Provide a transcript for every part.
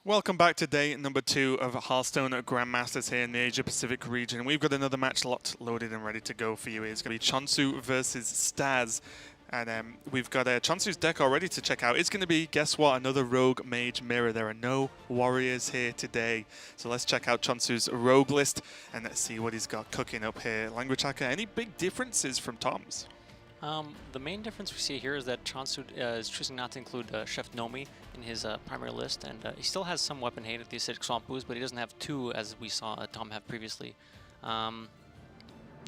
Welcome back to day number 2 of Hearthstone Grandmasters here in the Asia Pacific region. We've got another match loaded and ready to go for you. It's going to be che0nsu versus Staz. And we've got che0nsu's deck already to check out. It's going to be, guess what, another Rogue Mage Mirror. There are no warriors here today. So let's check out che0nsu's Rogue list and let's see what he's got cooking up here. Language Hacker, any big differences from Tom's? The main difference we see here is that che0nsu is choosing not to include Chef Nomi in his primary list, and he still has some weapon hate at the Acidic Swamp boost, but he doesn't have 2 as we saw Tom have previously. No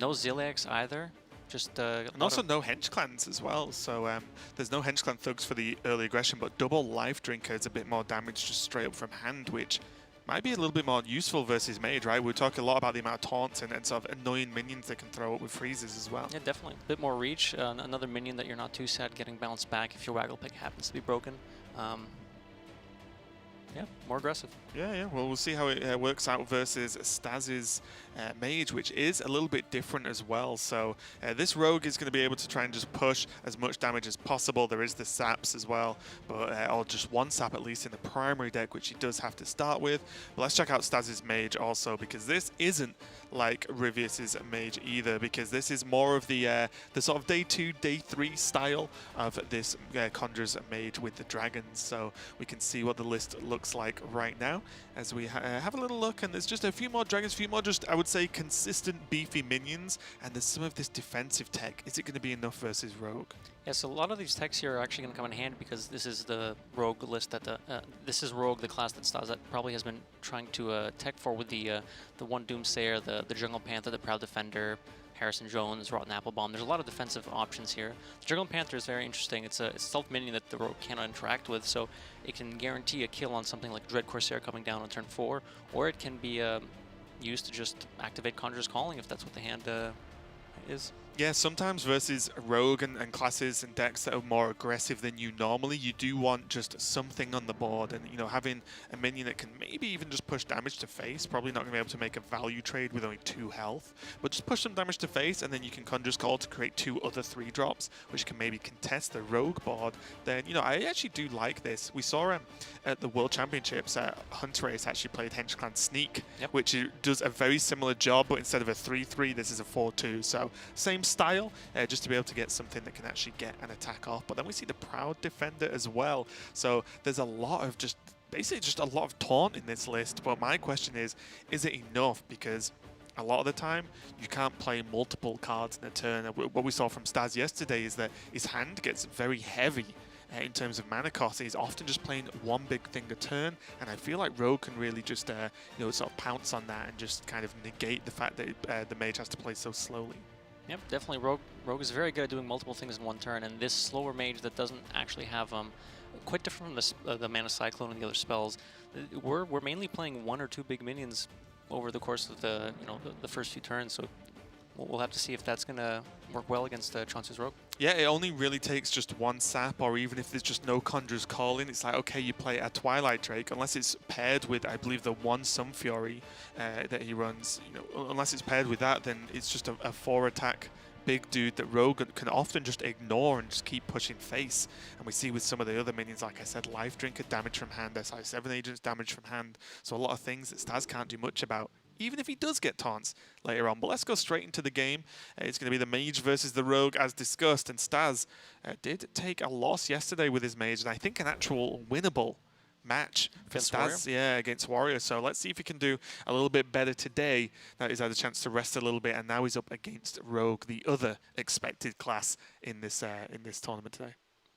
Ziliax either. Just and also no Hench Clans as well, so there's no Hench Clan Thugs for the early aggression, but double Life Drinker is a bit more damage just straight up from hand, which might be a little bit more useful versus Mage, right? We talk a lot about the amount of taunts and sort of annoying minions they can throw up with freezes as well. Yeah, definitely. A bit more reach, another minion that you're not too sad getting bounced back if your Waggle Pick happens to be broken. Yeah, more aggressive. Yeah. Well, we'll see how it works out versus Staz's Mage, which is a little bit different as well. So this Rogue is going to be able to try and just push as much damage as possible. There is the Saps as well, but or just one Sap at least in the primary deck, which he does have to start with. But let's check out Staz's Mage also, because this isn't like Rivius's Mage either, because this is more of the sort of day 2, day 3 style of this Conjurer's Mage with the dragons. So we can see what the list looks like right now as we have a little look, and there's just a few more dragons, a few more just, I would say, consistent beefy minions, and there's some of this defensive tech. Is it going to be enough versus Rogue? Yeah, so a lot of these techs here are actually going to come in handy because this is the Rogue list that this is Rogue, the class that Staz probably has been trying to tech for with the one Doomsayer, the Jungle Panther, the Proud Defender, Harrison Jones, Rotten Applebaum. There's a lot of defensive options here. The Jungle Panther is very interesting. It's a stealth minion that the Rogue cannot interact with, so it can guarantee a kill on something like Dread Corsair coming down on turn 4, or it can be used to just activate Conjurer's Calling if that's what the hand is. Yeah, sometimes versus Rogue and classes and decks that are more aggressive than you normally, you do want just something on the board, and you know, having a minion that can maybe even just push damage to face, probably not going to be able to make a value trade with only 2 health, but just push some damage to face, and then you can Conjurer's Call to create 2 other 3-drops, which can maybe contest the Rogue board. Then, you know, I actually do like this. We saw at the World Championships, Hunter Race actually played Hench Clan Sneak, which does a very similar job, but instead of a 3-3, this is a 4-2, so same style, just to be able to get something that can actually get an attack off. But then we see the Proud Defender as well. So there's a lot of basically just a lot of taunt in this list. But my question is it enough? Because a lot of the time, you can't play multiple cards in a turn. What we saw from Staz yesterday is that his hand gets very heavy in terms of mana cost. He's often just playing one big thing a turn, and I feel like Rogue can really just you know, sort of pounce on that and just kind of negate the fact that the Mage has to play so slowly. Yep, definitely. Rogue is very good at doing multiple things in one turn, and this slower Mage that doesn't actually have quite different from the Mana Cyclone and the other spells. We're mainly playing 1 or 2 big minions over the course of the first few turns, so we'll have to see if that's going to work well against che0nsu's Rogue. Yeah, it only really takes just 1 Sap, or even if there's just no Conjurer's Calling, it's like, okay, you play a Twilight Drake, unless it's paired with, I believe, the 1 Sun Fury that he runs. You know, unless it's paired with that, then it's just a 4-attack big dude that Rogue can often just ignore and just keep pushing face. And we see with some of the other minions, like I said, Life Drinker damage from hand, SI7 agents damage from hand, so a lot of things that Staz can't do much about, even if he does get taunts later on. But let's go straight into the game. It's going to be the Mage versus the Rogue as discussed, and Staz did take a loss yesterday with his Mage, and I think an actual winnable match for Staz, against Warrior. So let's see if he can do a little bit better today. Now he's had a chance to rest a little bit, and now he's up against Rogue, the other expected class in this tournament today.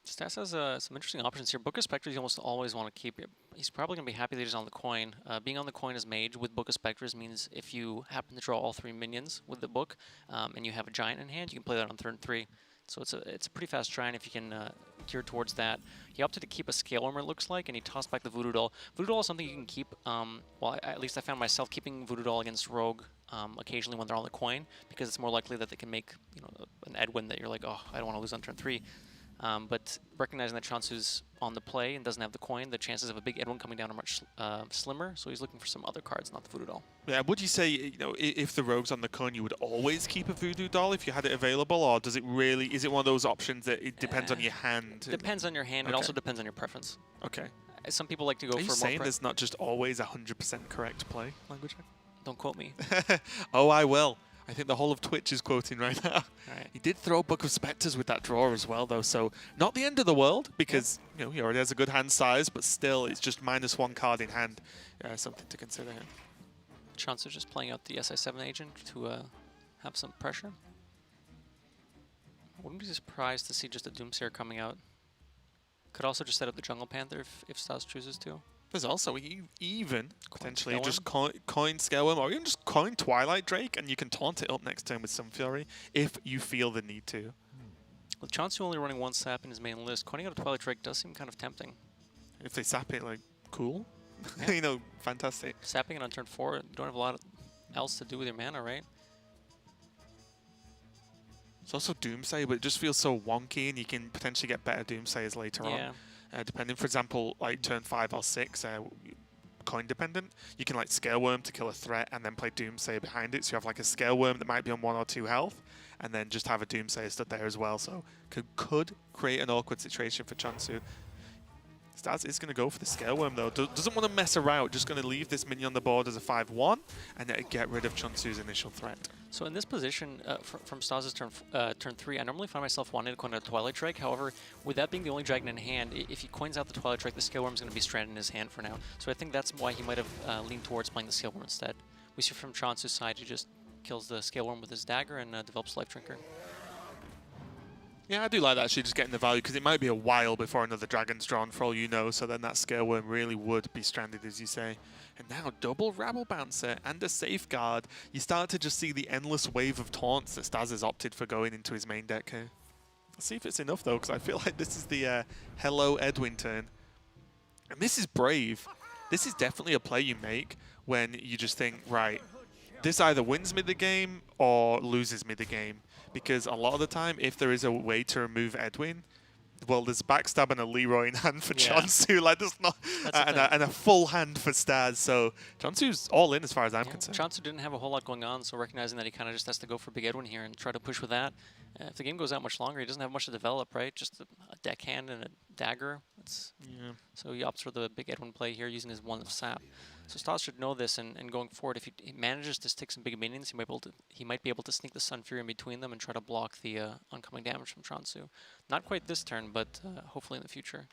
Staz has some interesting options here. Book of Spectres you almost always want to keep. He's probably going to be happy that he's on the coin. Being on the coin as Mage with Book of Spectres means if you happen to draw all 3 minions with the book and you have a Giant in hand, you can play that on turn 3. So it's a pretty fast try, and if you can gear towards that. He opted to keep a Scale Armor, it looks like, and he tossed back the Voodoo Doll. Voodoo Doll is something you can keep, well, at least I found myself keeping Voodoo Doll against Rogue occasionally when they're on the coin, because it's more likely that they can make, you know, an Edwin that you're like, oh, I don't want to lose on turn 3. But recognizing that che0nsu's on the play and doesn't have the coin, the chances of a big Edwin coming down are much slimmer, so he's looking for some other cards, not the Voodoo Doll. Yeah, would you say, you know, if the Rogue's on the coin, you would always keep a Voodoo Doll if you had it available, or does it really, is it one of those options that it depends on your hand? Depends on your hand, it also depends on your preference. Okay. Some people like to go Are you for saying more. there's not just always 100% correct play, Language? Don't quote me. Oh, I will. I think the whole of Twitch is quoting right now. Right. He did throw Book of Spectres with that draw as well, though, so not the end of the world because you know he already has a good hand size, but still it's just -1 card in hand. Something to consider here. che0nsu just playing out the SI7 agent to have some pressure. I wouldn't be surprised to see just a Doomsayer coming out. Could also just set up the Jungle Panther if Staz chooses to. There's also even potentially Scaleworm? just coin Scaleworm or even just coin Twilight Drake and you can taunt it up next turn with Sun Fury if you feel the need to. With che0nsu only running 1 sap in his main list, coining out a Twilight Drake does seem kind of tempting. If they sap it, like, cool. Yeah. You know, fantastic. Sapping it on turn 4, you don't have a lot else to do with your mana, right? It's also Doomsayer, but it just feels so wonky and you can potentially get better Doomsayers later on. Depending, for example, like turn 5 or 6, coin dependent, you can like Scaleworm to kill a threat and then play Doomsayer behind it. So you have like a Scaleworm that might be on 1 or 2 health and then just have a Doomsayer stood there as well. So could create an awkward situation for che0nsu. Staz is going to go for the Scaleworm though. Doesn't want to mess around, just going to leave this minion on the board as a 5-1 and then get rid of che0nsu's initial threat. So in this position, from Staz's turn 3, I normally find myself wanting to coin out a Twilight Drake. However, with that being the only dragon in hand, if he coins out the Twilight Drake, the Scaleworm is going to be stranded in his hand for now. So I think that's why he might have leaned towards playing the Scaleworm instead. We see from che0nsu's side, he just kills the Scaleworm with his dagger and develops Life Drinker. Yeah, I do like that actually, just getting the value, because it might be a while before another dragon's drawn for all you know, so then that Scaleworm really would be stranded, as you say. And now double Rabble Bouncer and a Safeguard. You start to just see the endless wave of taunts that Staz has opted for going into his main deck here. Let's see if it's enough though, because I feel like this is the Hello Edwin turn. And this is brave. This is definitely a play you make when you just think, right, this either wins me the game or loses me the game. Because a lot of the time, if there is a way to remove Edwin, well, there's Backstab and a Leroy in hand for che0nsu. Like, there's not, and a full hand for Staz. So che0nsu's all in as far as I'm concerned. che0nsu didn't have a whole lot going on, so recognizing that he kind of just has to go for Big Edwin here and try to push with that. If the game goes out much longer, he doesn't have much to develop, right? Just a deckhand and a dagger. So he opts for the Big Edwin play here using his 1 of sap. So Staz should know this, and going forward, if he manages to stick some big minions, he might be able to sneak the Sun Fury in between them and try to block the oncoming damage from che0nsu. Not quite this turn, but hopefully in the future.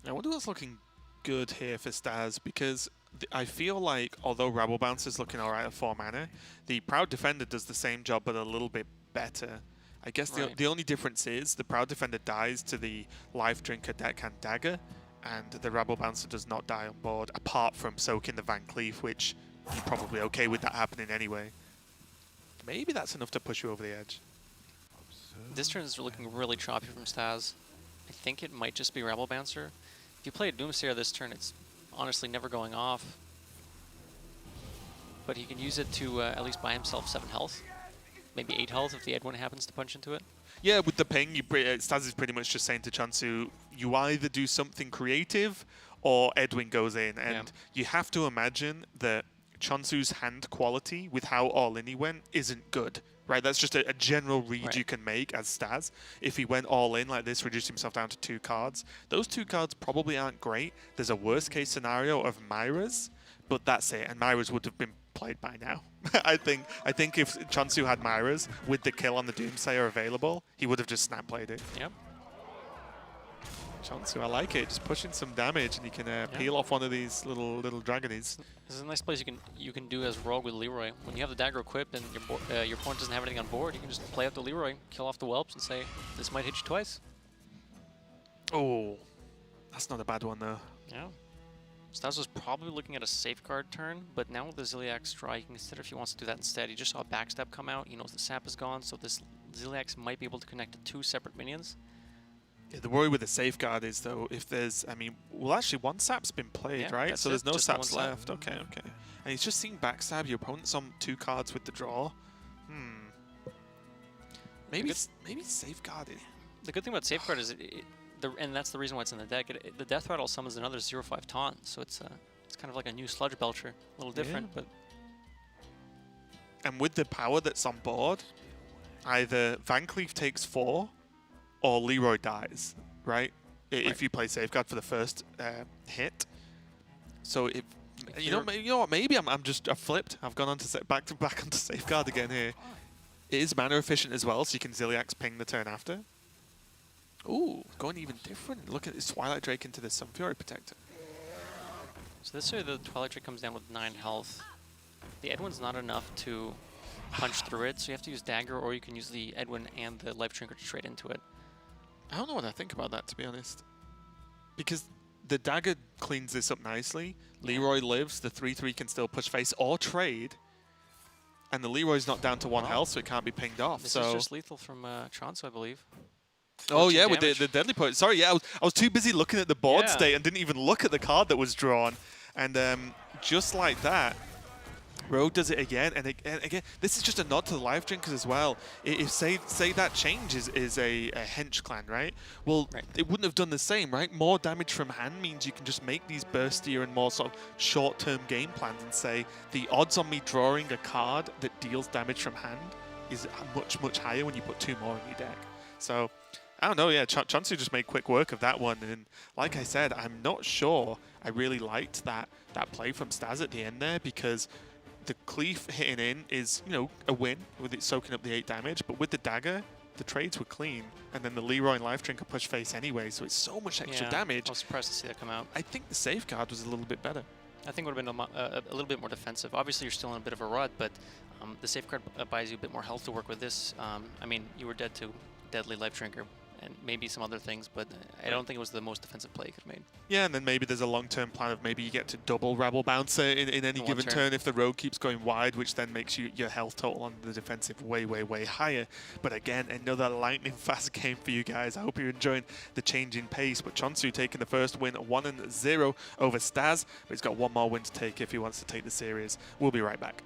I wonder what's looking good here for Staz, because I feel like, although Rabble Bouncer is looking alright at 4 mana, the Proud Defender does the same job, but a little bit better. I guess the only difference is the Proud Defender dies to the Life Drinker Deckhand Dagger, and the Rabble Bouncer does not die on board, apart from soaking the Van Cleef, which you're probably okay with that happening anyway. Maybe that's enough to push you over the edge. This turn is looking really choppy from Staz. I think it might just be Rabble Bouncer. If you play a Doomsayer this turn, it's honestly never going off. But he can use it to at least buy himself 7 health. Maybe 8 health if the Edwin happens to punch into it. Yeah, with the ping, Staz is pretty much just saying to che0nsu, you either do something creative or Edwin goes in. And you have to imagine that che0nsu's hand quality with how all-in he went isn't good. Right, that's just a general read you can make as Staz. If he went all in like this, reduced himself down to 2 cards, those 2 cards probably aren't great. There's a worst case scenario of Myra's, but that's it. And Myra's would have been played by now. I think if che0nsu had Myra's with the kill on the Doomsayer available, he would have just snap played it. Yep. che0nsu, I like it. Just pushing some damage, and you can peel off one of these little dragonies. This is a nice place you can do as Rogue with Leroy. When you have the dagger equipped and your opponent doesn't have anything on board, you can just play out the Leroy, kill off the whelps, and say, this might hit you twice. Oh, that's not a bad one though. Yeah. Staz was probably looking at a safeguard turn, but now with the Ziliax draw, he can consider if he wants to do that instead. He just saw a backstab come out. He knows the sap is gone, so this Ziliax might be able to connect to 2 separate minions. Yeah, the worry with the safeguard is, though, if there's, I mean, well, actually, 1 sap's been played, right? So there's no saps left. Okay. And he's just seeing backstab. Your opponent's on 2 cards with the draw. Maybe safeguard it. The good thing about safeguard is, and that's the reason why it's in the deck. The Death Rattle summons another 0/5 taunt, so it's kind of like a new Sludge Belcher, a little different, but. And with the power that's on board, either Van Cleef takes 4 or Leroy dies, right? if you play Safeguard for the first hit. So if you know what, maybe I'm just flipped. I've gone on to back onto Safeguard again here. It is mana efficient as well, so you can Ziliax ping the turn after. Ooh, going even different. Look at this Twilight Drake into the Sunfury Protector. So this way the Twilight Drake comes down with 9 health. The Edwin's not enough to punch through it, so you have to use Dagger, or you can use the Edwin and the Life Trinket to trade into it. I don't know what I think about that, to be honest. Because the Dagger cleans this up nicely. Yeah. Leroy lives, the 3-3 can still push face or trade. And the Leroy's not down to 1 health, so it can't be pinged off. This is just lethal from che0nsu, I believe. Oh yeah, with the deadly point. Sorry, yeah, I was too busy looking at the board state and didn't even look at the card that was drawn. And just like that, Rogue does it again, and again, this is just a nod to the Life Drinkers as well. If say that change is a hench clan, right? Well, it wouldn't have done the same, right? More damage from hand means you can just make these burstier and more sort of short-term game plans and say, the odds on me drawing a card that deals damage from hand is much, much higher when you put 2 more in your deck. So, I don't know, yeah, che0nsu just made quick work of that one, and like I said, I'm not sure I really liked that play from Staz at the end there, because the Cleave hitting in is, you know, a win with it soaking up the 8 damage, but with the Dagger, the trades were clean, and then the Leroy and Life Drinker push face anyway, so it's so much extra damage. I was surprised to see that come out. I think the Safeguard was a little bit better. I think it would have been a little bit more defensive. Obviously, you're still in a bit of a rut, but the Safeguard buys you a bit more health to work with this. I mean, you were dead to Deadly Life Drinker and maybe some other things, but I don't think it was the most defensive play you could have made. Yeah, and then maybe there's a long-term plan of maybe you get to double Rabble Bouncer in any given turn if the Rogue keeps going wide, which then makes your health total on the defensive way, way, way higher. But again, another lightning-fast game for you guys. I hope you're enjoying the change in pace. But che0nsu taking the first win, 1-0 over Staz, but he's got 1 more win to take if he wants to take the series. We'll be right back.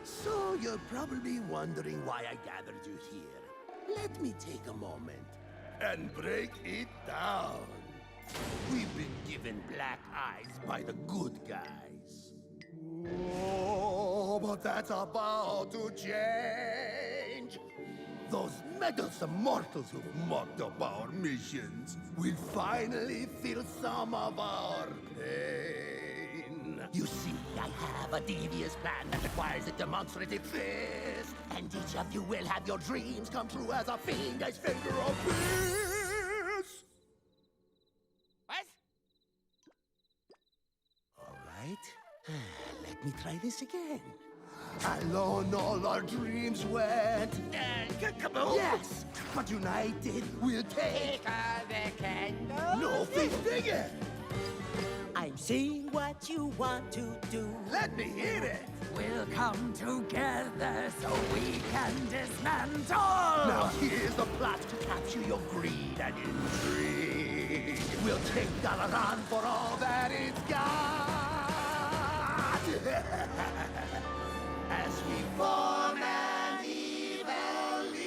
So you're probably wondering why I gathered you here. Let me take a moment and break it down. We've been given black eyes by the good guys. Oh, but that's about to change. Those meddlesome mortals who've mocked up our missions will finally feel some of our pain. You see, I have a devious plan that requires a demonstrative fist, and each of you will have your dreams come true as a finger's finger of peace. What? All right, let me try this again. Alone all our dreams went. Kaboom! Yes, but united we'll take the candle. No fifth again. I'm seeing what you want to do. Let me hear it. We'll come together so we can dismantle. Now here's the plot to capture your greed and intrigue. We'll take Dalaran for all that it's got. As we form an evil league.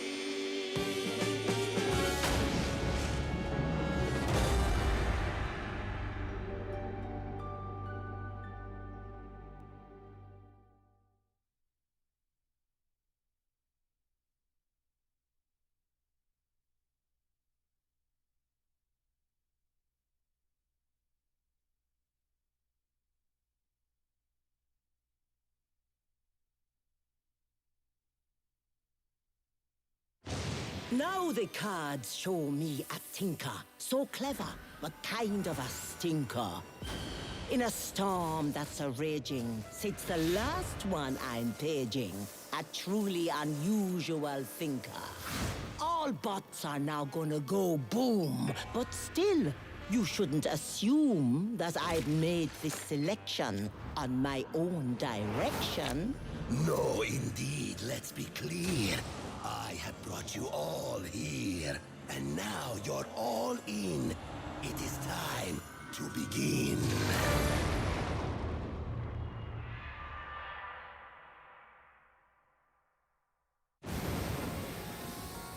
Now the cards show me a thinker, so clever, but kind of a stinker. In a storm that's a raging, sits the last one I'm paging, a truly unusual thinker. All bots are now gonna go boom, but still, you shouldn't assume that I've made this selection on my own direction. No, indeed, let's be clear. I have brought you all here, and now you're all in. It is time to begin.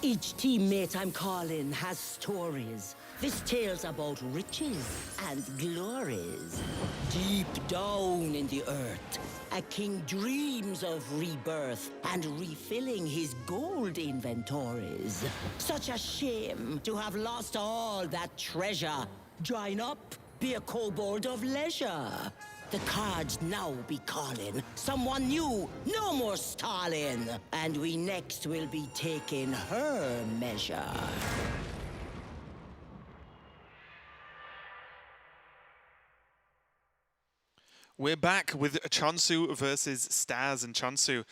Each teammate I'm calling has stories. This tale's about riches and glories. Deep down in the earth, a king dreams of rebirth and refilling his gold inventories. Such a shame to have lost all that treasure. Join up, be a kobold of leisure. The cards now be calling. Someone new, no more stalling. And we next will be taking her measure. We're back with che0nsu versus Staz, and che0nsu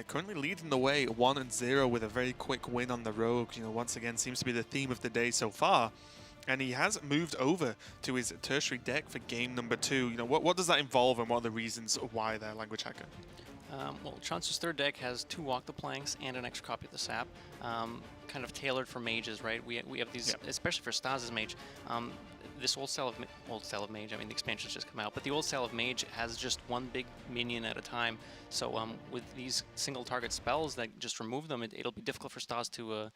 currently leading the way 1-0 with a very quick win on the Rogue. You know, once again, seems to be the theme of the day so far. And he has moved over to his tertiary deck for game number 2. You know, what does that involve, and what are the reasons why there, Language Hacker? Well, che0nsu's third deck has 2 Walk the Planks and an extra copy of the Sap, kind of tailored for mages, right? We have these, especially for Staz's mage. This old style of mage, I mean, the expansion's just come out, but the old style of mage has just one big minion at a time. So with these single target spells that just remove them, it'll be difficult for Staz to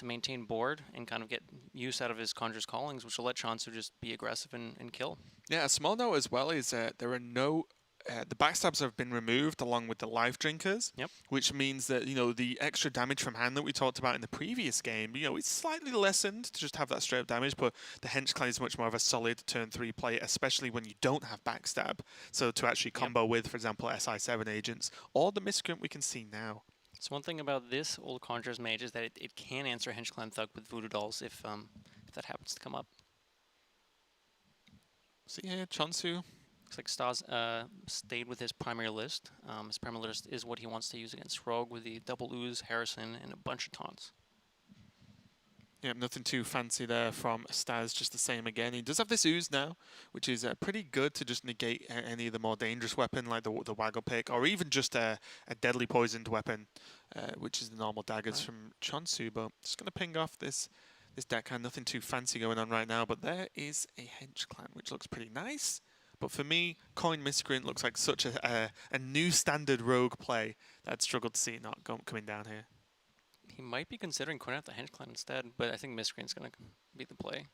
maintain board and kind of get use out of his Conjurer's Callings, which will let che0nsu just be aggressive and kill. Yeah, a small note as well is there are no... the backstabs have been removed along with the life drinkers, which means that, you know, the extra damage from hand that we talked about in the previous game, you know, it's slightly lessened to just have that straight up damage, but the Hench Clan is much more of a solid turn 3 play, especially when you don't have backstab. So to actually combo with, for example, SI7 agents or the Miscreant we can see now. So one thing about this old Conjurer's Mage is that it can answer Hench Clan Thug with Voodoo Dolls if that happens to come up. See here, che0nsu. Looks like Staz stayed with his primary list. His primary list is what he wants to use against Rogue with the double ooze, Harrison, and a bunch of taunts. Yeah, nothing too fancy there from Staz, just the same again. He does have this ooze now, which is pretty good to just negate any of the more dangerous weapon, like the Waggle Pick, or even just a deadly poisoned weapon, which is the normal daggers from che0nsu. But just going to ping off this deckhand. Nothing too fancy going on right now, but there is a Hench Clan, which looks pretty nice. But for me, Coin Miscreant looks like such a new standard Rogue play that I'd struggled to see not coming down here. He might be considering coining out the Hench Clan instead, but I think Miscreant's going to be the play.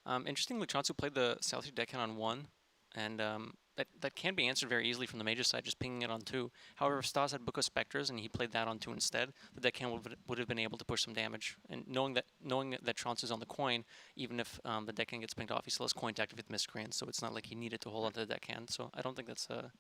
Interestingly, che0nsu played the South deckhand on 1, and that can be answered very easily from the Mage's side, just pinging it on 2. However, if Staz had Book of Spectres and he played that on 2 instead, the deckhand would have been able to push some damage. And knowing that che0nsu's on the coin, even if the deckhand gets pinged off, he still has coin to activate the Miscreant, so it's not like he needed to hold onto the deckhand. So I don't think that's a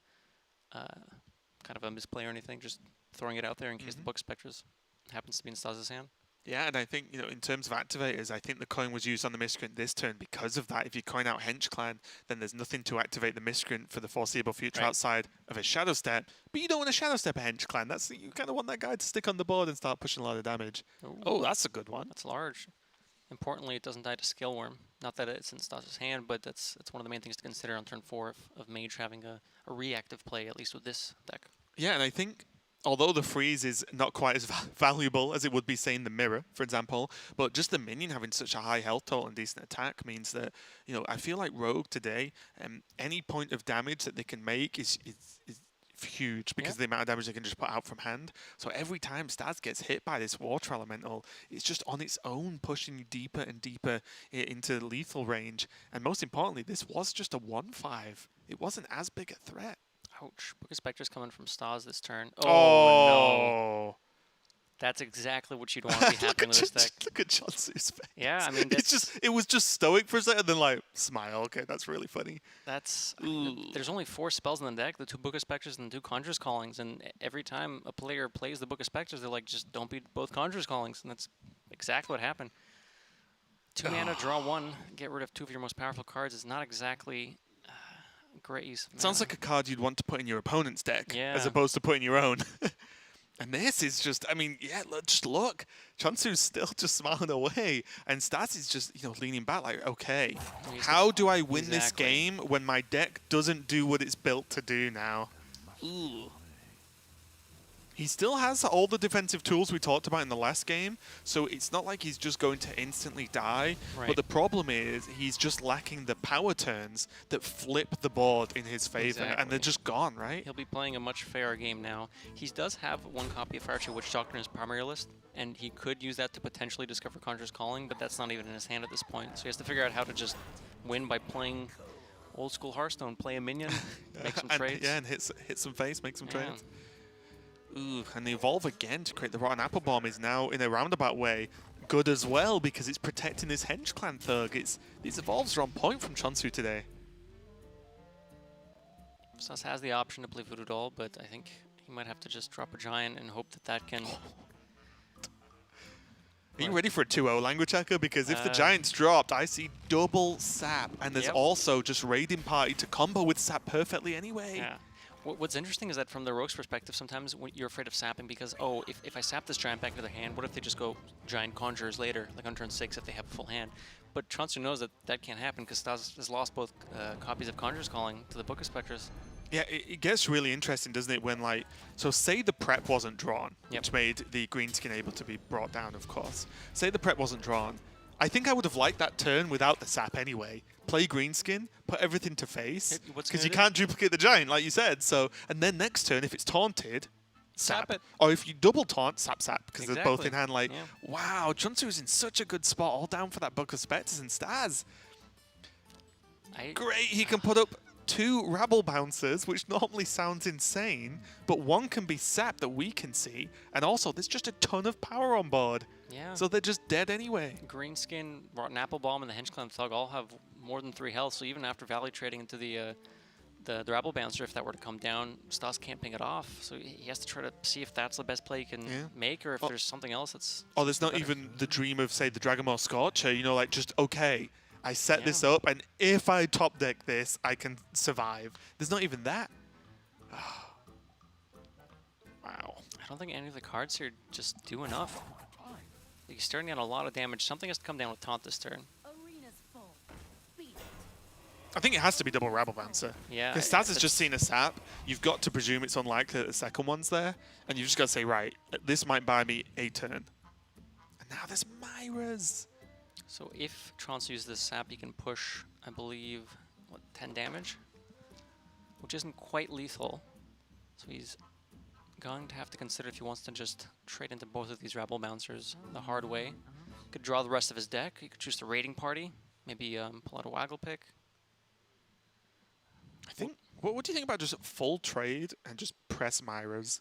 kind of a misplay or anything, just throwing it out there in case the Book of Spectres happens to be in Staz's hand. Yeah, and I think, you know, in terms of activators, I think the coin was used on the Miscreant this turn because of that. If you coin out Hench Clan, then there's nothing to activate the Miscreant for the foreseeable future outside of a Shadow Step. But you don't want to Shadow Step a Hench Clan. You kind of want that guy to stick on the board and start pushing a lot of damage. Ooh. Oh, that's a good one. That's large. Importantly, it doesn't die to Skill Worm. Not that it's in Staz's hand, but that's one of the main things to consider on turn 4 of Mage having a reactive play, at least with this deck. Yeah, and I think... although the freeze is not quite as valuable as it would be, say, in the mirror, for example, but just the minion having such a high health total and decent attack means that, you know, I feel like Rogue today, any point of damage that they can make is huge because of the amount of damage they can just put out from hand. So every time Staz gets hit by this Water Elemental, it's just on its own pushing you deeper and deeper into lethal range. And most importantly, this was just a 1/5. It wasn't as big a threat. Ouch. Book of Spectres coming from Staz this turn. Oh, no. That's exactly what you'd want to be happening with this deck. Look at che0nsu's face. Yeah, I mean, it was just stoic for a second, then like, smile. Okay, that's really funny. There's only 4 spells in the deck, the 2 Book of Spectres and the 2 Conjurer's Callings, and every time a player plays the Book of Spectres, they're like, just don't beat both Conjurer's Callings, and that's exactly what happened. 2 mana, draw 1, get rid of 2 of your most powerful cards is not exactly... great use of mana. Sounds like a card you'd want to put in your opponent's deck as Yeah. opposed to putting your own. And this is just, I mean, yeah, just look. che0nsu's still just smiling away. And Staz is just, you know, leaning back like, okay, how do I win this game when my deck doesn't do what it's built to do now? Ooh. He still has all the defensive tools we talked about in the last game, so it's not like he's just going to instantly die. Right. But the problem is he's just lacking the power turns that flip the board in his favor, and they're Exactly. just gone, right? He'll be playing a much fairer game now. He does have one copy of Fire Tree Witch Doctor in his primary list, and he could use that to potentially discover Conjurer's Calling, but that's not even in his hand at this point. So he has to figure out how to just win by playing old school Hearthstone. Play a minion, make some trades. Yeah, and hit some face, make some Yeah. trades. Ooh, and the Evolve again to create the Rotten Apple Bomb is now, in a roundabout way, good as well because it's protecting his Henge Clan Thug. These Evolves are on point from che0nsu today. Staz has the option to play Voodoo Doll, but I think he might have to just drop a Giant and hope that that can... Are you ready for a 2-0 language hacker? Because if the Uh, Giant's dropped, I see double Sap, and there's Yep. also just Raiding Party to combo with Sap perfectly anyway. Yeah. What's interesting is that from the Rogue's perspective, sometimes when you're afraid of sapping because, oh, if I sap this Giant back into their hand, what if they just go Giant Conjurers later, like on turn 6 if they have a full hand? But che0nsu knows that that can't happen because Staz has lost both copies of Conjurer's Calling to the Book of Spectres. Yeah, it gets really interesting, doesn't it, when, like, so say the prep wasn't drawn, Yep. which made the greenskin able to be brought down, of course. Say the prep wasn't drawn. I think I would have liked that turn without the sap anyway. Play greenskin, put everything to face, What's because gonna you do? can't duplicate the Giant, like you said. So, and then next turn, if it's taunted, Sap sap. it. Or if you double taunt, sap, because they're both Exactly. in hand. Like, Yeah. wow, che0nsu is in such a good spot, all down for that Book of Spectres and Staz. Great, he can put up 2 Rabble Bouncers, which normally sounds insane, but one can be Sap that we can see, and also there's just a ton of power on board. Yeah. So they're just dead anyway. Greenskin, Rotten Apple Bomb, and the Henge Clan Thug all have more than 3 health, so even after value trading into the Rabble Bouncer, if that were to come down, Staz can't ping it off. So he has to try to see if that's the best play he can Yeah. make, or if Oh. there's something else that's... Oh, there's not better. even the dream of, say, the Dragonmaw Scorcher, you know, like just, okay, I set this Yeah. up, and if I top deck this, I can survive. There's not even that. Wow. I don't think any of the cards here just do enough. He's starting down a lot of damage. Something has to come down with Taunt this turn. Arena's full. Beat it. I think it has to be double Rabble Bouncer. Yeah, Because Staz has that's- just seen a sap. You've got to presume it's unlikely that the second one's there. And you've just got to say, right, this might buy me a turn. And now there's Myra's. So if che0nsu uses this sap, he can push, I believe, what, 10 damage? Which isn't quite lethal. So he's going to have to consider if he wants to just trade into both of these Rabble Bouncers the hard way. Could draw the rest of his deck. He could choose the Raiding Party. Maybe pull out a Waggle pick. I think, what do you think about just full trade and just press Myra's?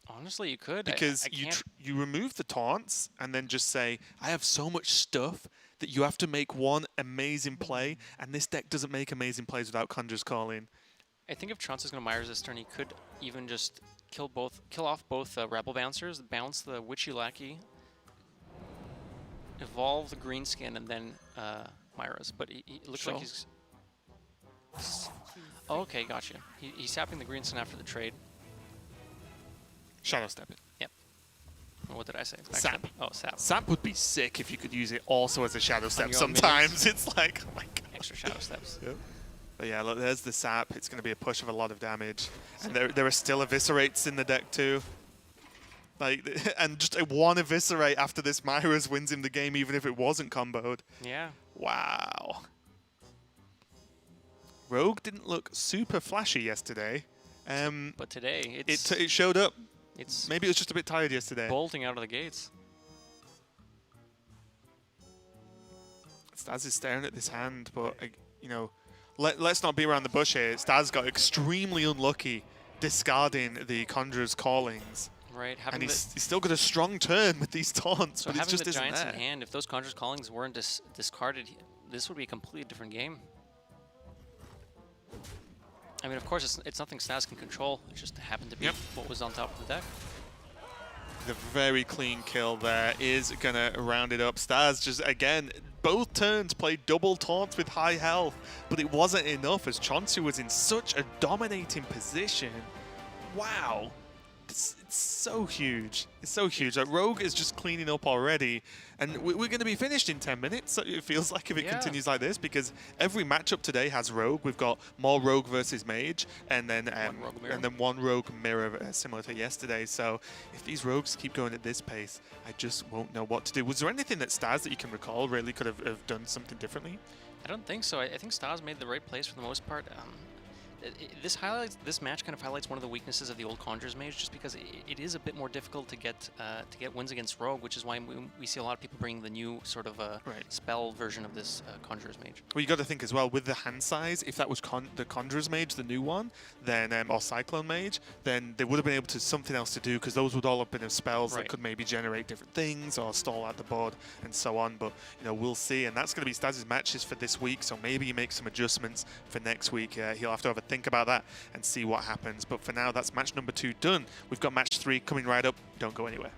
Honestly, you could. Because I can't... you remove the taunts and then just say, I have so much stuff that you have to make one amazing play, and this deck doesn't make amazing plays without Conjurer's Calling. I think if che0nsu's going to Myers this turn, he could even just kill off both Rebel Bouncers, bounce the Witchy Lackey, evolve the Greenskin, and then Myra's. But it looks like he's... Oh, okay, gotcha. He's sapping the Greenskin after the trade. Shadow Step it. Yep. What did I say? Back Sap. to- Oh, sap. Sap would be sick if you could use it also as a Shadow Step your own sometimes. It's like, oh my god. Extra Shadow Steps. Yep. But yeah, look, there's the Sap. It's going to be a push of a lot of damage. And there are still Eviscerates in the deck too. Like, and just a one Eviscerate after this Myra's wins him the game even if it wasn't comboed. Yeah. Wow. Rogue didn't look super flashy yesterday. But today, It showed up. it's Maybe it was just a bit tired yesterday. bolting out of the gates. Staz is staring at this hand, but you know, let's not be around the bush here. Staz got extremely unlucky discarding the Conjurer's Callings, Right. and he's still got a strong turn with these taunts, So but it having just the isn't Giants there. in hand, if those Conjurer's Callings weren't discarded, this would be a completely different game. I mean, of course, it's nothing Staz can control. It just happened to be what was on top of the deck. The very clean kill there is going to round it up. Staz just, again, both turns played double taunts with high health, but it wasn't enough as che0nsu was in such a dominating position. Wow. it's so huge. It's so huge. Like, Rogue is just cleaning up already, and we're going to be finished in 10 minutes. So it feels like if it continues like this, because every matchup today has Rogue. We've got more Rogue versus Mage, and then one Rogue mirror, similar to yesterday. So if these Rogues keep going at this pace, I just won't know what to do. Was there anything that Staz that you can recall really could have done something differently? I don't think so. I think Staz made the right plays for the most part. This match kind of highlights one of the weaknesses of the old Conjurer's Mage, just because it is a bit more difficult to get wins against Rogue, which is why we see a lot of people bringing the new sort of spell version of this Conjurer's Mage. Well, you got to think as well with the hand size. If that was the Conjurer's Mage, the new one, then or Cyclone Mage, then they would have been able to something else to do, because those would all have been spells that could maybe generate different things or stall out the board and so on. But we'll see, and that's going to be Staz's matches for this week. So maybe he makes some adjustments for next week. He'll have to have a think about that and see what happens. But for now, that's match number 2 done. We've got match 3 coming right up. Don't go anywhere.